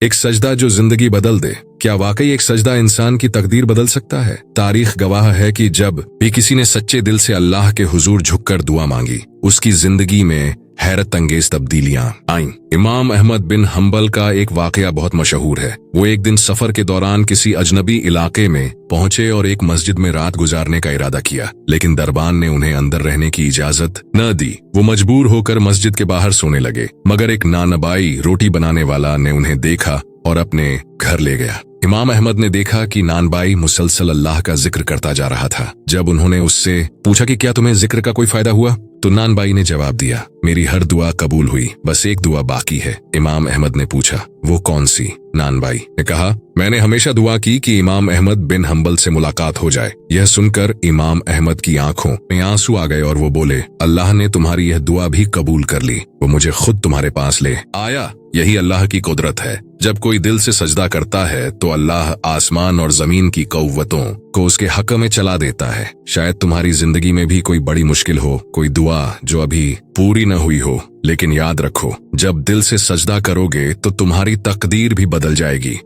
एक सजदा जो जिंदगी बदल दे। क्या वाकई एक सजदा इंसान की तकदीर बदल सकता है? तारीख गवाह है कि जब भी किसी ने सच्चे दिल से अल्लाह के हुजूर झुककर दुआ मांगी, उसकी जिंदगी में हैरत अंगेज तब्दीलियां आईं। इमाम अहमद बिन हंबल का एक वाकया बहुत मशहूर है। वो एक दिन सफर के दौरान किसी अजनबी इलाके में पहुंचे और एक मस्जिद में रात गुजारने का इरादा किया, लेकिन दरबान ने उन्हें अंदर रहने की इजाजत न दी। वो मजबूर होकर मस्जिद के बाहर सोने लगे, मगर एक नानबाई रोटी बनाने वाला ने उन्हें देखा और अपने घर ले गया। इमाम अहमद ने देखा कि नानबाई मुसलसल अल्लाह का जिक्र करता जा रहा था। जब उन्होंने उससे पूछा कि क्या तुम्हें जिक्र का कोई फायदा हुआ, तो नानबाई ने जवाब दिया, मेरी हर दुआ कबूल हुई, बस एक दुआ बाकी है। इमाम अहमद ने पूछा, वो कौन सी? नानबाई ने कहा, मैंने हमेशा दुआ की कि इमाम अहमद बिन हंबल से मुलाकात हो जाए। यह सुनकर इमाम अहमद की आंखों में आंसू आ गए और वो बोले, अल्लाह ने तुम्हारी यह दुआ भी कबूल कर ली, वो मुझे खुद तुम्हारे पास ले आया। यही अल्लाह की कुदरत है। जब कोई दिल से सजदा करता है तो अल्लाह आसमान और जमीन की कौवतों को उसके हक में चला देता है। शायद तुम्हारी जिंदगी में भी कोई बड़ी मुश्किल हो, कोई दुआ जो अभी पूरी न हुई हो, लेकिन याद रखो, जब दिल से सजदा करोगे तो तुम्हारी तकदीर भी बदल जाएगी।